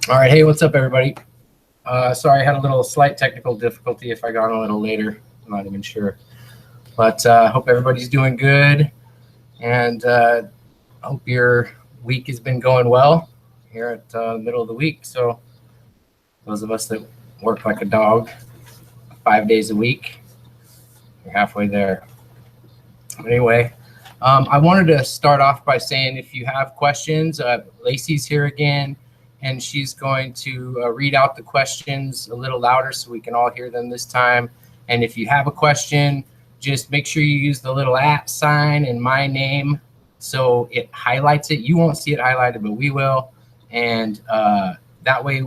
All right, hey, what's up, everybody? Sorry, I had a little slight technical difficulty. If I got on a little later, I'm not even sure. But hope everybody's doing good, and hope your week has been going well here at the middle of the week. So those of us that work like a dog 5 days a week, we're halfway there. But anyway, I wanted to start off by saying if you have questions, Lacey's here again, and she's going to read out the questions a little louder so we can all hear them this time. And if you have a question, just make sure you use the little @ sign and my name so it highlights it. You won't see it highlighted, but we will. And that way,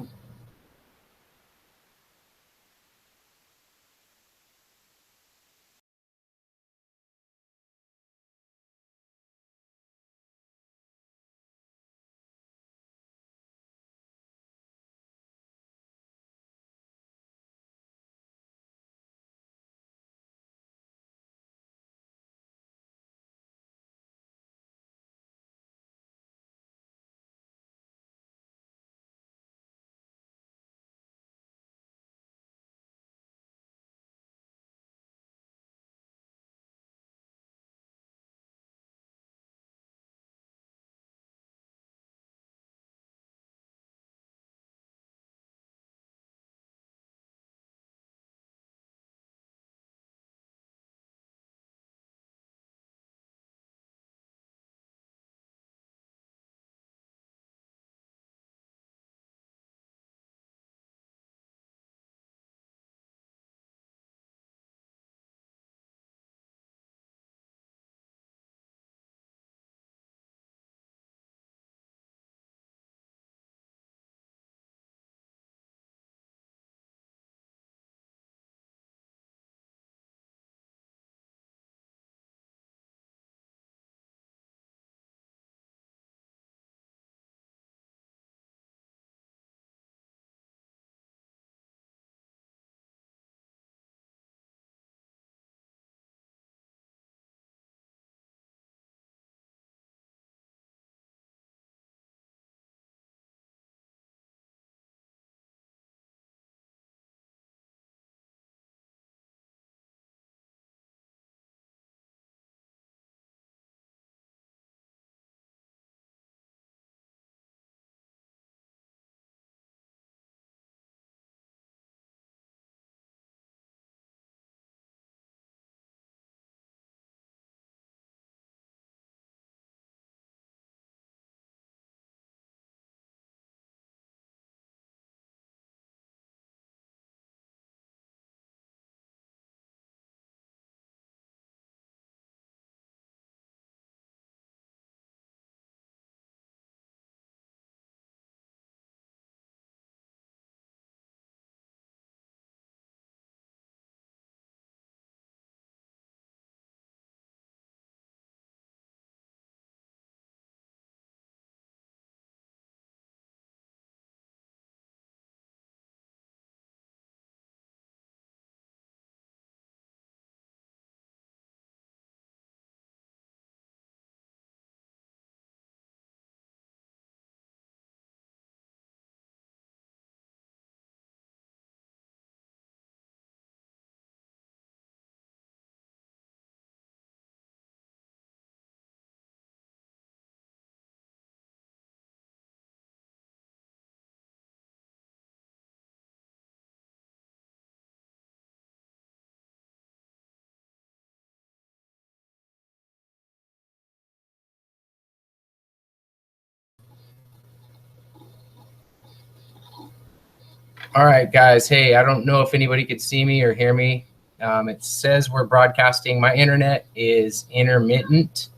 all right, guys. Hey, I don't know if anybody could see me or hear me. It says we're broadcasting. My internet is intermittent.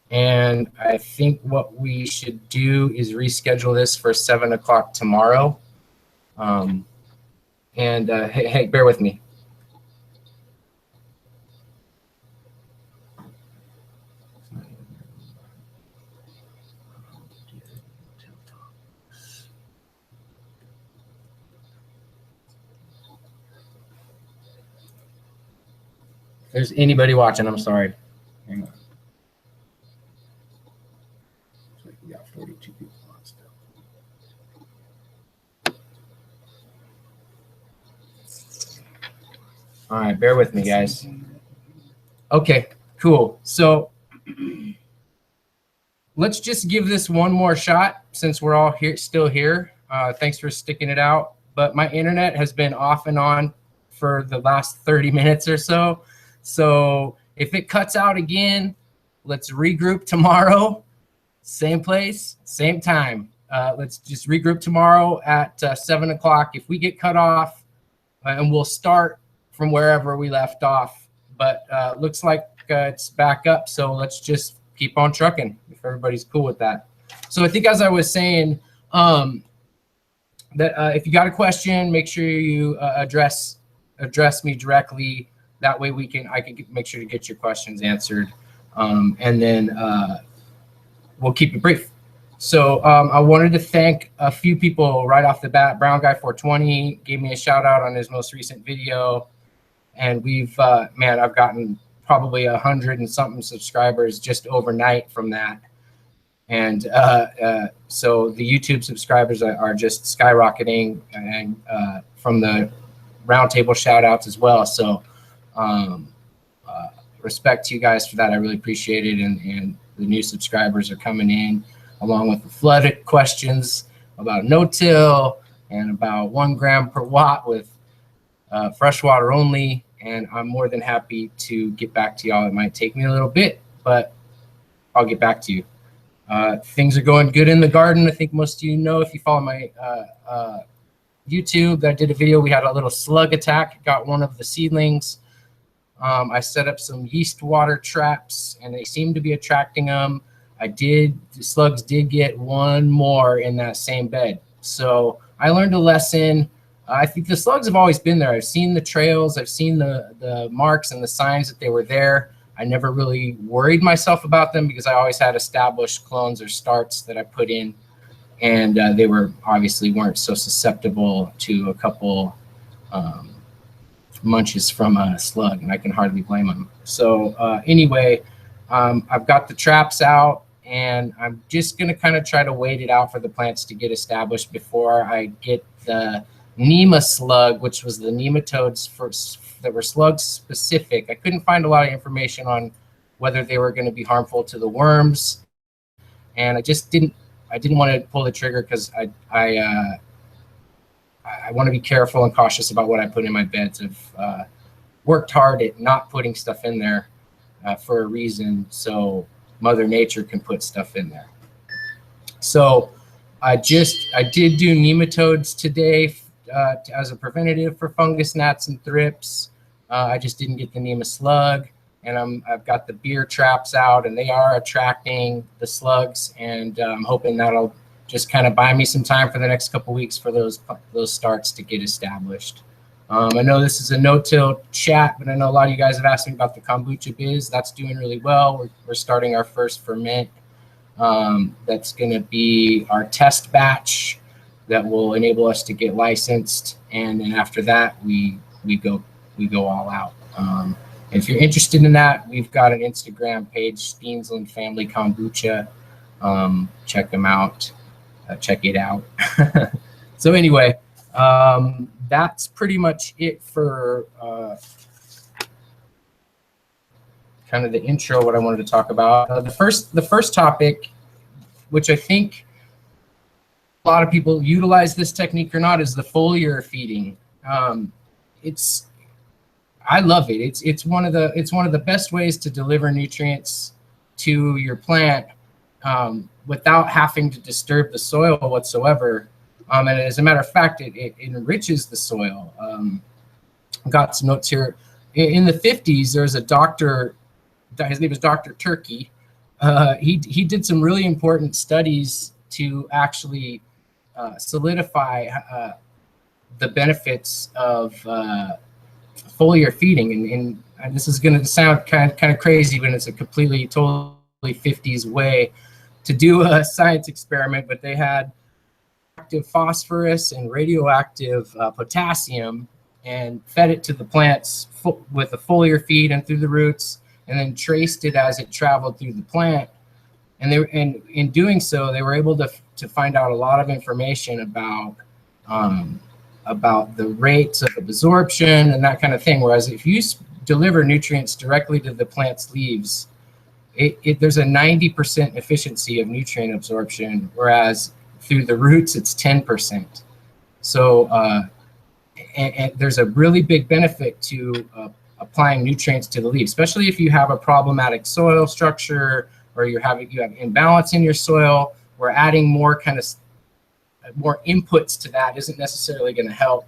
And I think what we should do is reschedule this for 7 o'clock tomorrow. Hey, bear with me. If there's anybody watching, I'm sorry. Hang on. Looks like we got 42 people on still. All right, bear with me, guys. Okay, cool. So let's just give this one more shot since we're all here, still here. Thanks for sticking it out. But my internet has been off and on for the last 30 minutes or so. So if it cuts out again, let's regroup tomorrow. Same place, same time. Let's just regroup tomorrow at 7 o'clock. If we get cut off, and we'll start from wherever we left off. But looks like it's back up. So let's just keep on trucking if everybody's cool with that. So I think, as I was saying, that if you got a question, make sure you address me directly. That way I can make sure to get your questions answered. And then we'll keep it brief. So I wanted to thank a few people right off the bat. Brown Guy 420 gave me a shout out on his most recent video. And we've, man, I've gotten probably 100 and something subscribers just overnight from that. And so the YouTube subscribers are just skyrocketing, and from the roundtable shout outs as well. So respect to you guys for that. I really appreciate it. And the new subscribers are coming in, along with the flooded questions about no-till and about 1 gram per watt with freshwater only. And I'm more than happy to get back to y'all. It might take me a little bit, but I'll get back to you. Things are going good in the garden. I think most of you know, if you follow my YouTube, I did a video. We had a little slug attack, got one of the seedlings. I set up some yeast water traps, and they seem to be attracting them. The slugs did get one more in that same bed. So I learned a lesson. I think the slugs have always been there. I've seen the trails. I've seen the marks and the signs that they were there. I never really worried myself about them because I always had established clones or starts that I put in, and they weren't so susceptible to a couple munches from a slug, and I can hardly blame them. So anyway, I've got the traps out, and I'm just going to kind of try to wait it out for the plants to get established before I get the Nema slug, which was the nematodes that were slug specific. I couldn't find a lot of information on whether they were going to be harmful to the worms, and I didn't want to pull the trigger because I want to be careful and cautious about what I put in my beds. I've worked hard at not putting stuff in there for a reason, so Mother Nature can put stuff in there. So I did do nematodes today as a preventative for fungus gnats and thrips. I just didn't get the Nema slug, and I've got the beer traps out, and they are attracting the slugs, and I'm hoping that'll just kind of buy me some time for the next couple weeks for those starts to get established. I know this is a no-till chat, but I know a lot of you guys have asked me about the kombucha biz. That's doing really well. We're starting our first ferment. That's going to be our test batch that will enable us to get licensed, and then after that we go all out. If you're interested in that, we've got an Instagram page, Steensland Family Kombucha. Check them out. Check it out. So anyway, that's pretty much it for kind of the intro, what I wanted to talk about. The first topic, which I think a lot of people utilize this technique or not, is the foliar feeding. I love it. It's one of the best ways to deliver nutrients to your plant without having to disturb the soil whatsoever. And as a matter of fact, it enriches the soil. Got some notes here. In the 50s, there was a doctor, his name was Dr. Turkey. He did some really important studies to actually solidify the benefits of foliar feeding. And this is going to sound kind of crazy when it's a totally 50s way to do a science experiment, but they had active phosphorus and radioactive potassium and fed it to the plants with a foliar feed and through the roots, and then traced it as it traveled through the plant. And in doing so, they were able to find out a lot of information about about the rates of absorption and that kind of thing. Whereas if you deliver nutrients directly to the plant's leaves, there's a 90% efficiency of nutrient absorption, whereas through the roots it's 10%. So and there's a really big benefit to applying nutrients to the leaf, especially if you have a problematic soil structure or you have imbalance in your soil. Where adding more inputs to that isn't necessarily going to help,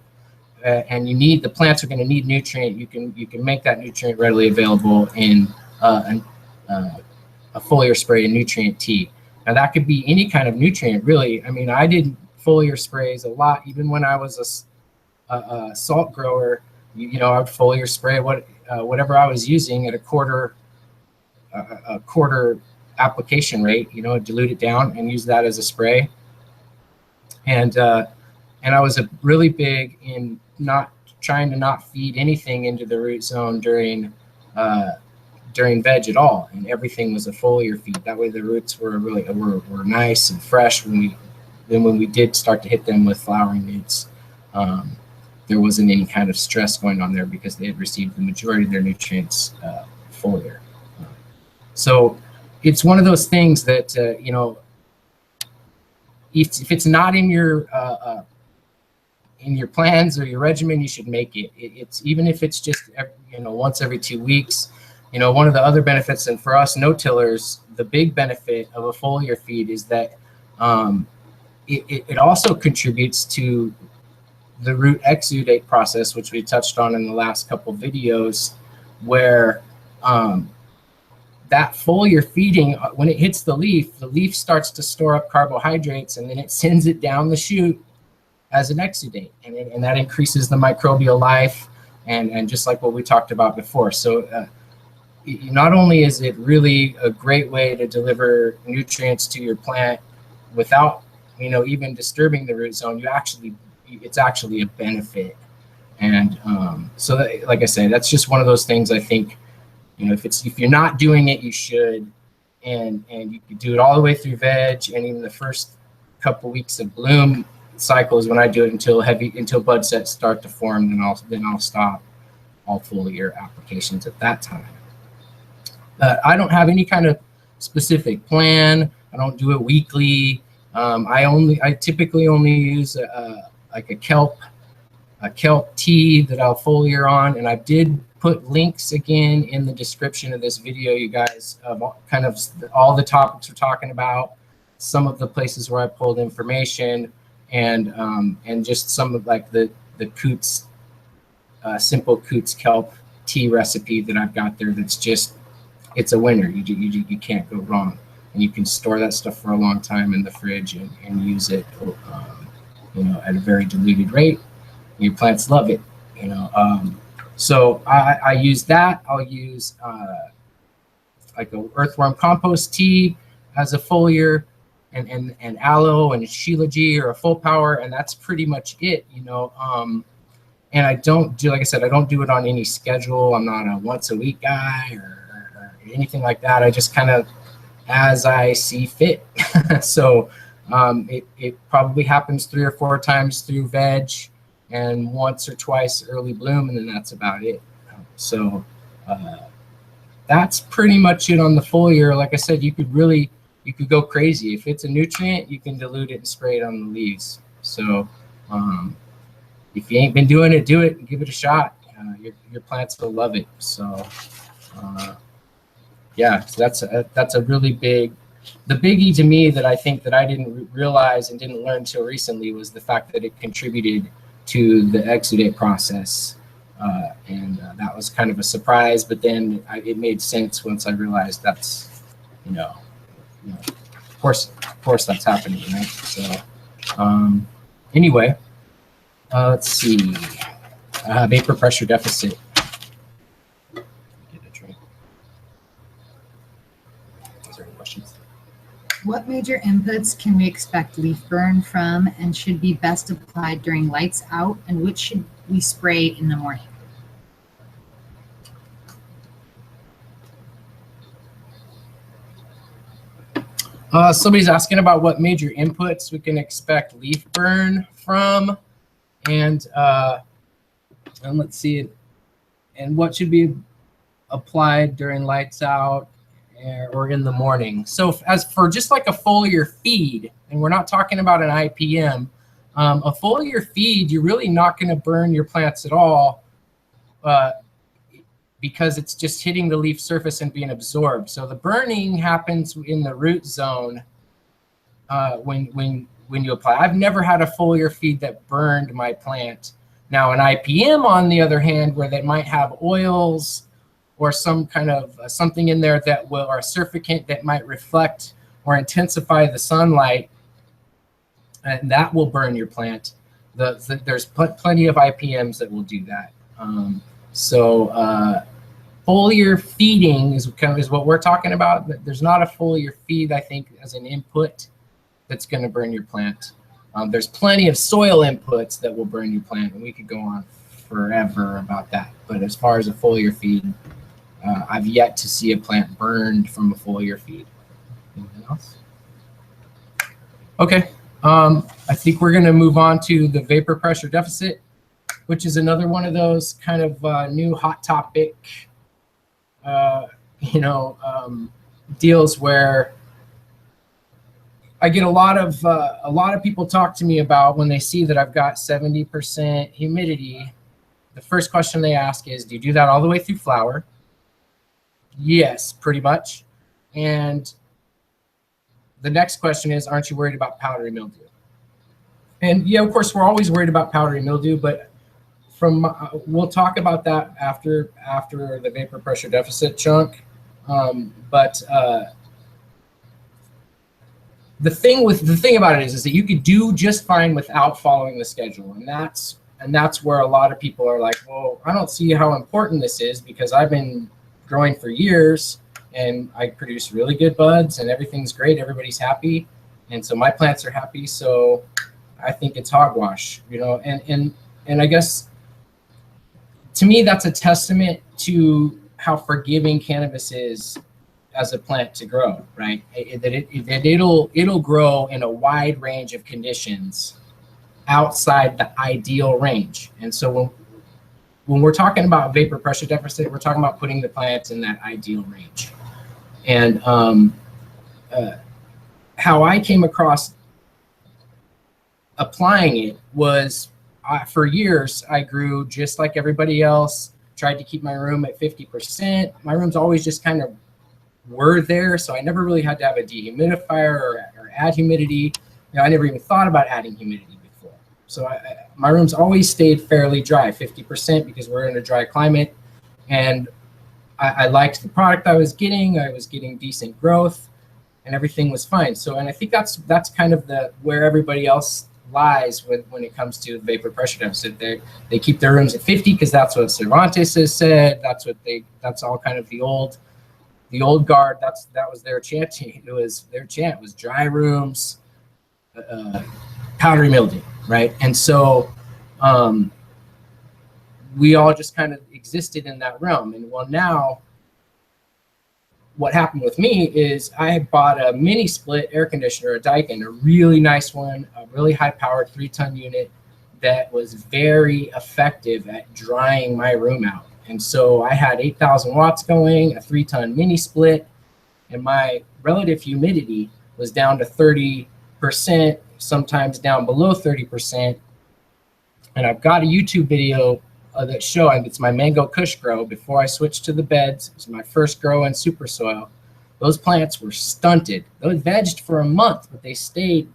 and the plants are going to need nutrient. You can make that nutrient readily available in a foliar spray and nutrient tea. Now that could be any kind of nutrient, really. I mean, I did foliar sprays a lot, even when I was a salt grower. You know, I would foliar spray whatever I was using at a quarter application rate. You know, dilute it down and use that as a spray. And I was really big in trying to not feed anything into the root zone during veg at all, and everything was a foliar feed. That way the roots were nice and fresh when we did start to hit them with flowering newts. There wasn't any kind of stress going on there because they had received the majority of their nutrients foliar. So it's one of those things that you know, if it's not in your plans or your regimen, you should make it. It's even if it's just once every 2 weeks. You know, one of the other benefits, and for us no-tillers, the big benefit of a foliar feed is that it also contributes to the root exudate process, which we touched on in the last couple videos, where that foliar feeding, when it hits the leaf starts to store up carbohydrates, and then it sends it down the chute as an exudate, and that increases the microbial life, and just like what we talked about before. So not only is it really a great way to deliver nutrients to your plant without even disturbing the root zone, it's actually a benefit. And so that, like I say, that's just one of those things. I think if you're not doing it, you should, and you can do it all the way through veg, and even the first couple weeks of bloom cycle is when I do it until bud sets start to form. Then I'll stop all foliar applications at that time. I don't have any kind of specific plan. I don't do it weekly. I typically only use like a kelp tea that I'll foliar on, and I did put links again in the description of this video, you guys, of kind of all the topics we're talking about, some of the places where I pulled information, and just some of like the Coots simple Coots kelp tea recipe that I've got there. That's just, it's a winner. You can't go wrong, and you can store that stuff for a long time in the fridge and use it at a very diluted rate. Your plants love it. So I use that. I'll use like a earthworm compost tea as a foliar, and aloe and shilajit or a full power, and that's pretty much it. And I don't do, like I said, I don't do it on any schedule. I'm not a once a week guy or anything like that. I just kind of as I see fit. So it probably happens 3 or 4 times through veg, and once or twice early bloom, and then that's about it. So that's pretty much it on the foliar. Like I said, you could go crazy. If it's a nutrient, you can dilute it and spray it on the leaves. So if you ain't been doing it, do it and give it a shot. Your plants will love it. So yeah, so that's a really big. The biggie to me that I think that I didn't realize and didn't learn until recently was the fact that it contributed to the exudate process, and that was kind of a surprise. But then it made sense once I realized that's, of course that's happening, right? So anyway, let's see, vapor pressure deficit. Get a drink. Is there any questions? What major inputs can we expect leaf burn from, and should be best applied during lights out, and which should we spray in the morning? Somebody's asking about what major inputs we can expect leaf burn from, And let's see, and what should be applied during lights out or in the morning. So as for just like a foliar feed, and we're not talking about an IPM, a foliar feed, you're really not going to burn your plants at all because it's just hitting the leaf surface and being absorbed. So the burning happens in the root zone when you apply. I've never had a foliar feed that burned my plant. Now an IPM, on the other hand, where they might have oils or some kind of something in there that will, or a surfactant that might reflect or intensify the sunlight, and that will burn your plant. There's plenty of IPMs that will do that. Foliar feeding is what we're talking about. There's not a foliar feed, I think, as an input that's going to burn your plant. There's plenty of soil inputs that will burn your plant, and we could go on forever about that. But as far as a foliar feed, I've yet to see a plant burned from a foliar feed. Anything else? Okay. I think we're going to move on to the vapor pressure deficit, which is another one of those kind of new hot topic, deals where I get a lot of people talk to me about when they see that I've got 70% humidity. The first question they ask is, do you do that all the way through flower? Yes, pretty much. And the next question is, aren't you worried about powdery mildew? And yeah, of course, we're always worried about powdery mildew, but we'll talk about that after the vapor pressure deficit chunk. The thing about it is that you could do just fine without following the schedule, and that's where a lot of people are like, well, I don't see how important this is because I've been growing for years and I produce really good buds and everything's great, everybody's happy, and so my plants are happy, so I think it's hogwash, and I guess to me that's a testament to how forgiving cannabis is as a plant to grow, right? That it'll grow in a wide range of conditions outside the ideal range. And so when we're talking about vapor pressure deficit, we're talking about putting the plants in that ideal range. And how I came across applying it was for years I grew just like everybody else, tried to keep my room at 50%. My rooms always just kind of were there, so I never really had to have a dehumidifier or add humidity. I never even thought about adding humidity before. So my rooms always stayed fairly dry, 50%, because we're in a dry climate. And I liked the product I was getting. I was getting decent growth, and everything was fine. So, and I think that's kind of where everybody else lies when it comes to vapor pressure deficit. They keep their rooms at 50 because that's what Cervantes has said. That's all kind of the old guard. That was their chant. Their chant was dry rooms, powdery mildew, right? And so we all just kind of existed in that realm. And well, now what happened with me is I bought a mini split air conditioner, a Daikin, a really nice one, a really high powered 3-ton unit that was very effective at drying my room out. And so I had 8,000 watts going, a 3-ton mini split, and my relative humidity was down to 30%, sometimes down below 30%. And I've got a YouTube video that showing it's my mango kush grow before I switched to the beds. It was my first grow in super soil. Those plants were stunted. They vegged for a month, but they stayed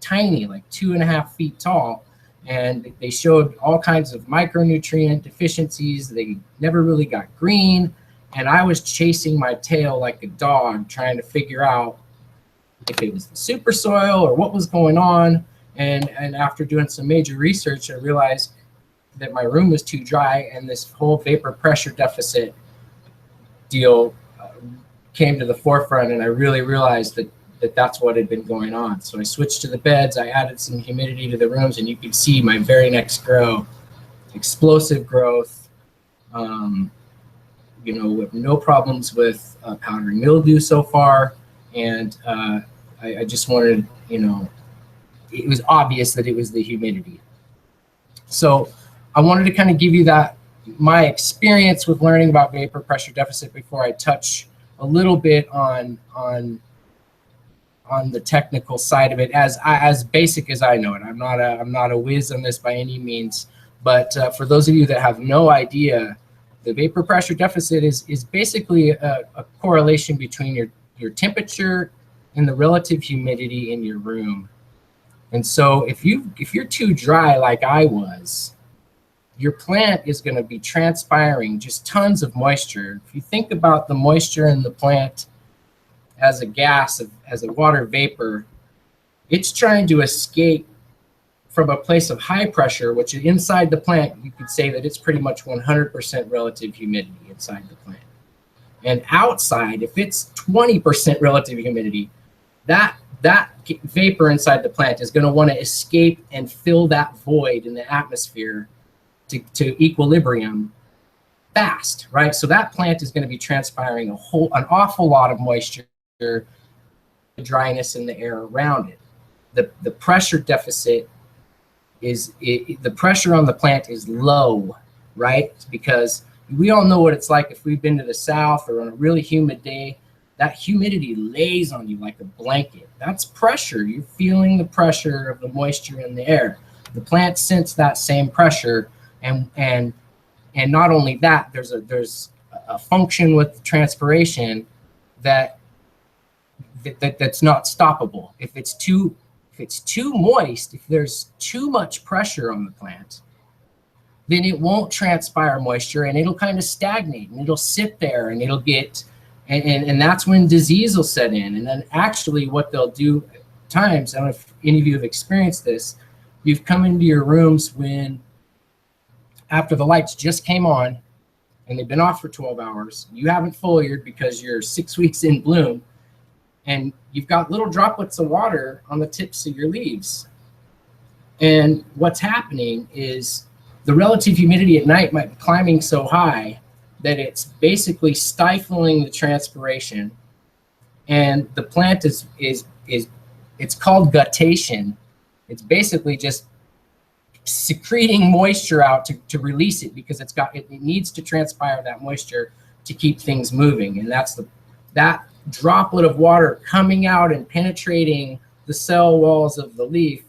tiny, like 2.5 feet tall. And they showed all kinds of micronutrient deficiencies. They never really got green. And I was chasing my tail like a dog, trying to figure out if it was the super soil or what was going on. And after doing some major research, I realized that my room was too dry, and this whole vapor pressure deficit deal came to the forefront, and I really realized that that's what had been going on. So I switched to the beds, I added some humidity to the rooms, and you could see my very next grow, explosive growth, with no problems with powdery mildew so far. And I just wanted, it was obvious that it was the humidity. So I wanted to kind of give you that, my experience with learning about vapor pressure deficit before I touch a little bit on the technical side of it, as basic as I know it. I'm not a whiz on this by any means, but for those of you that have no idea, the vapor pressure deficit is basically a correlation between your temperature and the relative humidity in your room. And so if you're too dry like I was, your plant is going to be transpiring just tons of moisture. If you think about the moisture in the plant as a gas, as a water vapor, it's trying to escape from a place of high pressure, which is inside the plant. You could say that it's pretty much 100% relative humidity inside the plant. And outside, if it's 20% relative humidity, that vapor inside the plant is going to want to escape and fill that void in the atmosphere to equilibrium fast, right? So that plant is going to be transpiring an awful lot of moisture, dryness in the air around it. The pressure deficit the pressure on the plant is low, right? Because we all know what it's like if we've been to the south or on a really humid day. That humidity lays on you like a blanket. That's pressure. You're feeling the pressure of the moisture in the air. The plants sense that same pressure, and not only that, there's a function with transpiration that's not stoppable. If it's too moist, if there's too much pressure on the plant, then it won't transpire moisture, and it'll kind of stagnate, and it'll sit there, and it'll get, and that's when disease will set in. And then actually what they'll do at times, I don't know if any of you have experienced this, you've come into your rooms when after the lights just came on and they've been off for 12 hours, you haven't foliared because you're 6 weeks in bloom, and you've got little droplets of water on the tips of your leaves. And what's happening is the relative humidity at night might be climbing so high that it's basically stifling the transpiration. And the plant it's called guttation. It's basically just secreting moisture out to release it, because it needs to transpire that moisture to keep things moving. And that droplet of water coming out and penetrating the cell walls of the leaf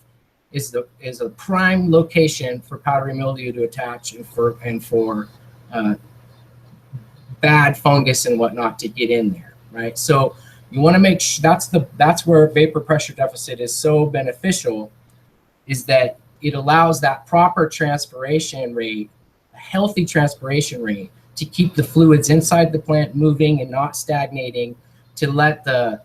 is a prime location for powdery mildew to attach, and for bad fungus and whatnot to get in there, right? So you want to make sure that's where vapor pressure deficit is so beneficial, is that it allows that proper transpiration rate, a healthy transpiration rate, to keep the fluids inside the plant moving and not stagnating, to let the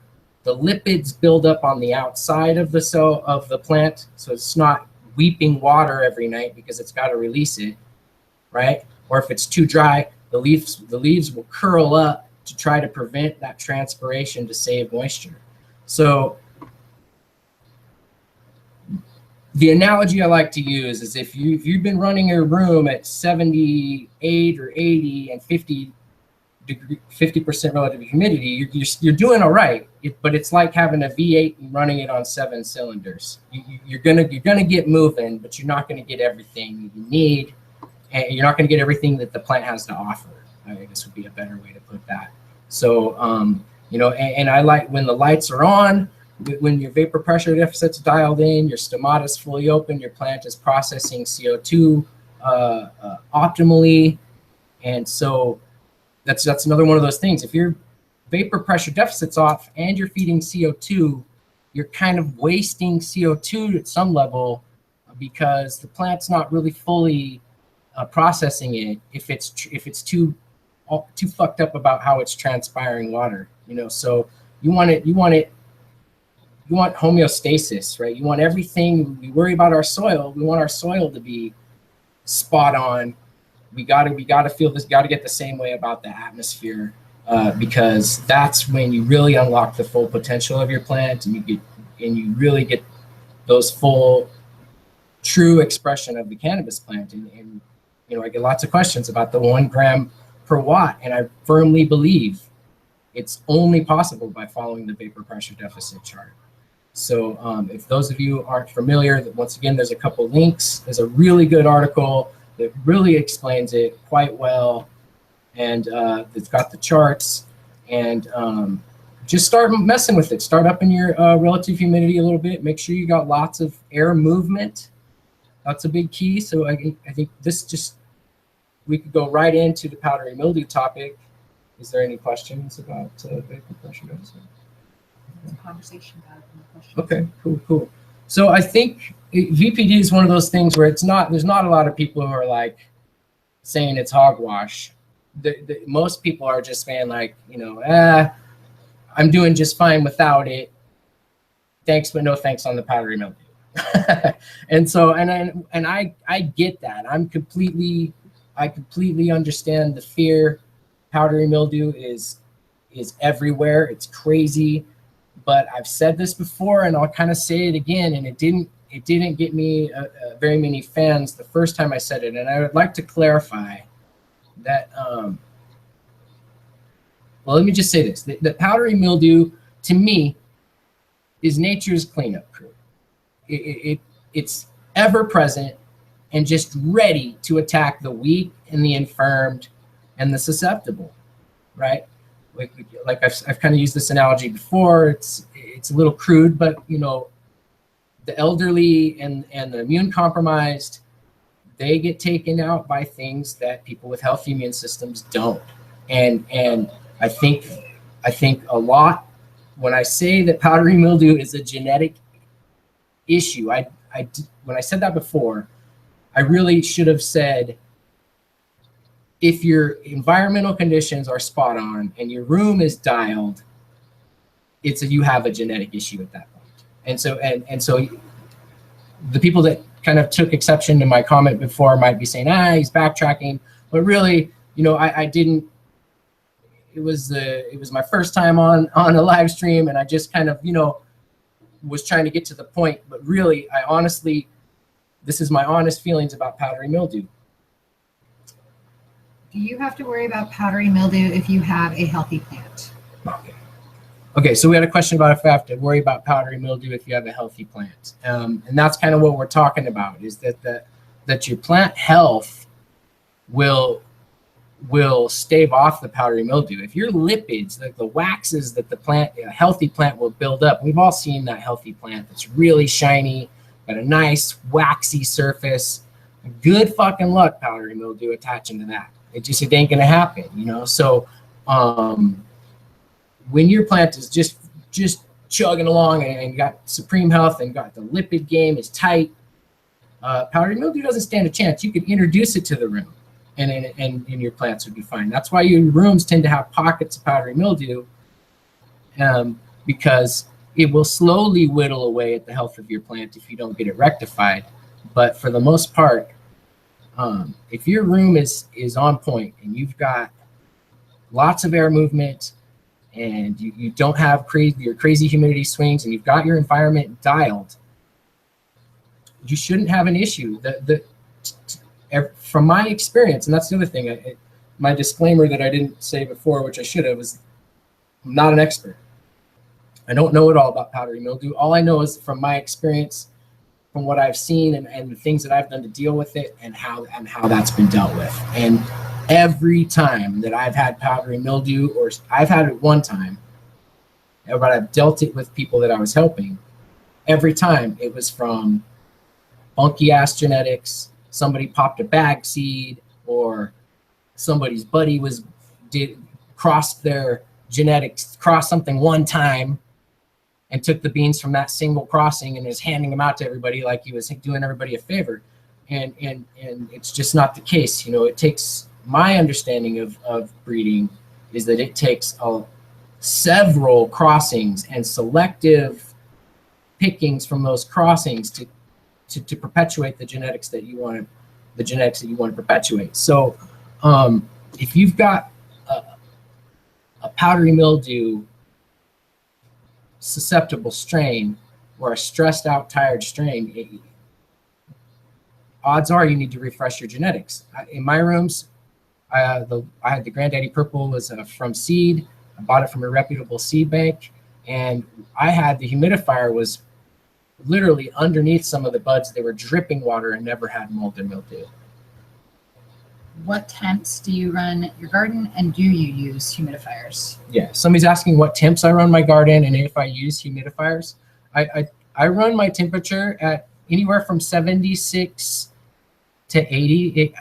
lipids build up on the outside of the cell of the plant, so it's not weeping water every night because it's got to release it, right? Or if it's too dry, the leaves will curl up to try to prevent that transpiration to save moisture. So the analogy I like to use is if you've been running your room at 78 or 80 and 50% relative humidity, you're doing all right. But it's like having a V8 and running it on 7 cylinders. You're gonna get moving, but you're not gonna get everything you need, and you're not gonna get everything that the plant has to offer. I guess would be a better way to put that. So and I like when the lights are on, when your vapor pressure deficit's dialed in, your stomata's fully open, your plant is processing CO2 optimally, and so that's another one of those things. If your vapor pressure deficit's off and you're feeding CO2, you're kind of wasting CO2 at some level, because the plant's not really fully processing it if it's too fucked up about how it's transpiring water. So you want homeostasis, right? You want everything. We worry about our soil. We want our soil to be spot on. We gotta feel this. Got to get the same way about the atmosphere, because that's when you really unlock the full potential of your plant, and you really get those full, true expression of the cannabis plant. And I get lots of questions about the 1 gram per watt, and I firmly believe it's only possible by following the vapor pressure deficit chart. So if those of you aren't familiar, once again, there's a couple links. There's a really good article that really explains it quite well, and it's got the charts. And just start messing with it. Start upping your relative humidity a little bit. Make sure you got lots of air movement. That's a big key. So I think this just, we could go right into the powdery mildew topic. Is there any questions about vapor pressure? Conversation about questions. Okay, cool. So I think VPD is one of those things where there's not a lot of people who are like saying it's hogwash. Most people are just saying like, I'm doing just fine without it. Thanks, but no thanks on the powdery mildew. And so, and I get that. I completely understand the fear. Powdery mildew is everywhere. It's crazy. But I've said this before, and I'll kind of say it again. And it didn't get me very many fans the first time I said it. And I would like to clarify that. Well, let me just say this: the powdery mildew, to me, is nature's cleanup crew. It's ever present and just ready to attack the weak and the infirmed and the susceptible, right? Like I've kind of used this analogy before. It's a little crude, but the elderly and the immune compromised, they get taken out by things that people with healthy immune systems don't. And I think a lot when I say that powdery mildew is a genetic issue. When I said that before, I really should have said, if your environmental conditions are spot on and your room is dialed, you have a genetic issue at that point. And so the people that kind of took exception to my comment before might be saying, he's backtracking, but really, I didn't. It was my first time on a live stream, and I just kind of was trying to get to the point. But really, this is my honest feelings about powdery mildew. Do you have to worry about powdery mildew if you have a healthy plant? Okay, so we had a question about if I have to worry about powdery mildew if you have a healthy plant. And that's kind of what we're talking about, is that your plant health will stave off the powdery mildew. If your lipids, the waxes that a healthy plant will build up, we've all seen that healthy plant that's really shiny, got a nice waxy surface. Good fucking luck, powdery mildew attaching to that. It ain't gonna happen, So when your plant is just chugging along and got supreme health and got the lipid game is tight, powdery mildew doesn't stand a chance. You could introduce it to the room, and your plants would be fine. That's why your rooms tend to have pockets of powdery mildew, because it will slowly whittle away at the health of your plant if you don't get it rectified. But for the most part, if your room is on point and you've got lots of air movement and you don't have your crazy humidity swings and you've got your environment dialed, you shouldn't have an issue. From my experience, and that's the other thing, my disclaimer that I didn't say before, which I should have, is I'm not an expert. I don't know it all about powdery mildew. All I know is from my experience, from what I've seen and the things that I've done to deal with it and how that's been dealt with. And every time that I've had powdery mildew, or I've had it one time, but I've dealt it with people that I was helping, every time it was from funky ass genetics. Somebody popped a bag seed, or somebody's buddy crossed their genetics, crossed something one time, and took the beans from that single crossing and is handing them out to everybody like he was doing everybody a favor. And it's just not the case. It takes, my understanding of breeding is that it takes several crossings and selective pickings from those crossings to perpetuate the genetics that you want to perpetuate. So if you've got a powdery mildew susceptible strain or a stressed out, tired strain, odds are you need to refresh your genetics. In my rooms, I had the Granddaddy Purple was from seed. I bought it from a reputable seed bank. and I had the humidifier was literally underneath some of the buds. They were dripping water and never had mold and mildew. What temps do you run your garden, and do you use humidifiers? Yeah, somebody's asking what temps I run my garden and if I use humidifiers. I run my temperature at anywhere from 76 to 80.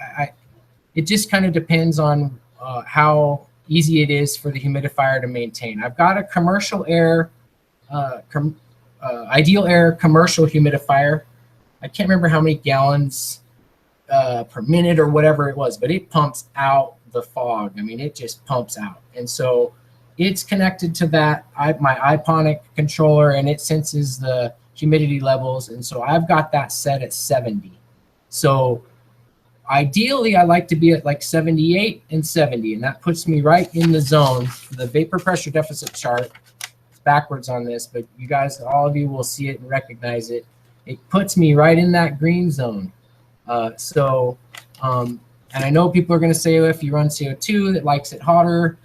It just kind of depends on how easy it is for the humidifier to maintain. I've got a commercial air, ideal air commercial humidifier. I can't remember how many gallons per minute or whatever it was, but it pumps out the fog. I mean, it just pumps out. And so it's connected to that, my Iponic controller, and it senses the humidity levels. And so I've got that set at 70. So ideally, I like to be at like 78 and 70, and that puts me right in the zone. The vapor pressure deficit chart, it's backwards on this, but you guys, all of you will see it and recognize it. It puts me right in that green zone. And I know people are going to say, oh, if you run CO2, that likes it hotter.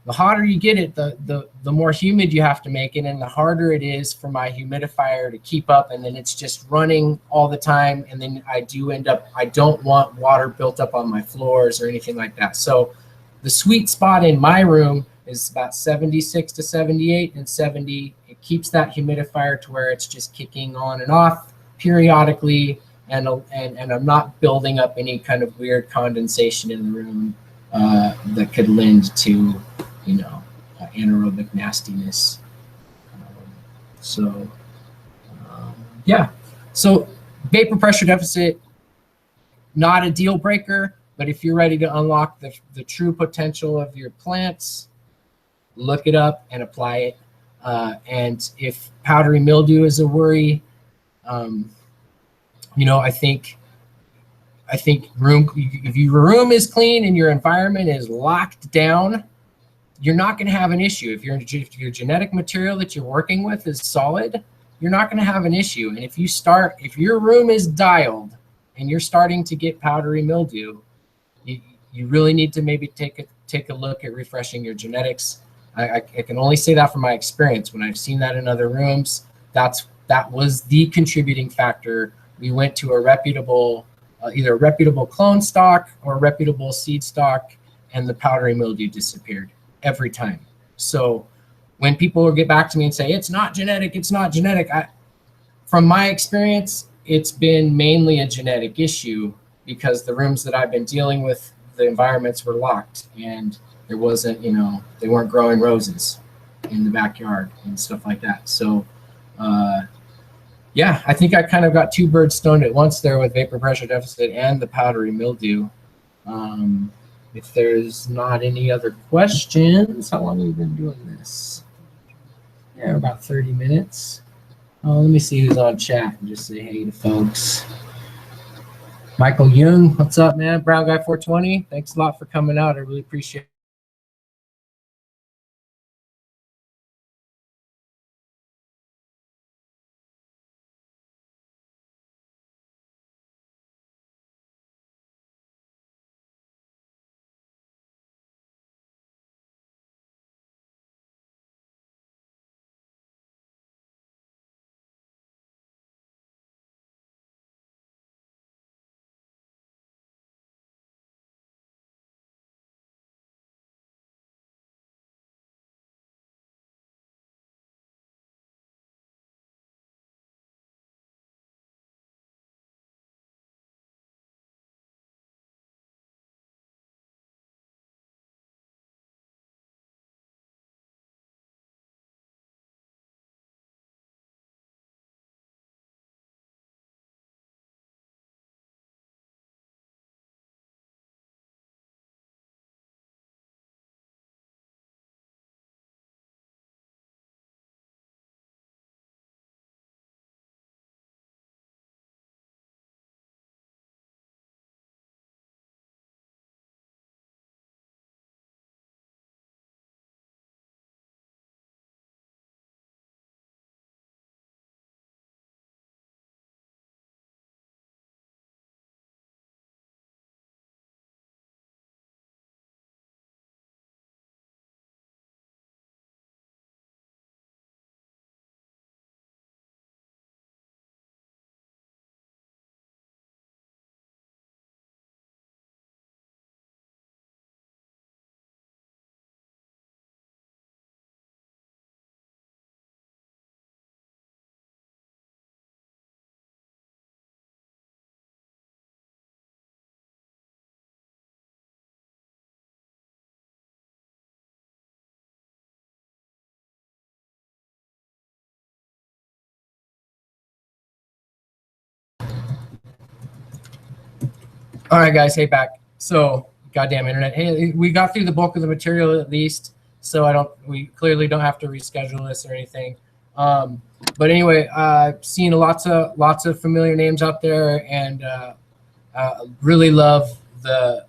The hotter you get it, the more humid you have to make it, and the harder it is for my humidifier to keep up. And then it's just running all the time. And then I don't want water built up on my floors or anything like that. So the sweet spot in my room is about 76 to 78 and 70. It keeps that humidifier to where it's just kicking on and off periodically. And I'm not building up any kind of weird condensation in the room that could lend to, anaerobic nastiness. Yeah. So vapor pressure deficit, not a deal breaker, but if you're ready to unlock the true potential of your plants, look it up and apply it. And if powdery mildew is a worry, I think if your room is clean and your environment is locked down, you're not going to have an issue. If your genetic material that you're working with is solid, you're not going to have an issue. And if your room is dialed and you're starting to get powdery mildew, you really need to maybe take a look at refreshing your genetics. I can only say that from my experience. When I've seen that in other rooms, that was the contributing factor. We went to a reputable, either a reputable clone stock or a reputable seed stock, and the powdery mildew disappeared every time. So when people will get back to me and say, it's not genetic, from my experience, it's been mainly a genetic issue because the rooms that I've been dealing with, the environments were locked and there wasn't, they weren't growing roses in the backyard and stuff like that. So, yeah, I think I kind of got two birds stoned at once there with vapor pressure deficit and the powdery mildew. If there's not any other questions, how long have we been doing this? Yeah, about 30 minutes. Let me see who's on chat and just say hey to folks. Michael Young, what's up, man? Brown Guy 420, thanks a lot for coming out. I really appreciate it. All right, guys. Hey, back. So, goddamn internet. Hey, we got through the bulk of the material at least, so we clearly don't have to reschedule this or anything. But anyway, seen lots of familiar names out there, and really love the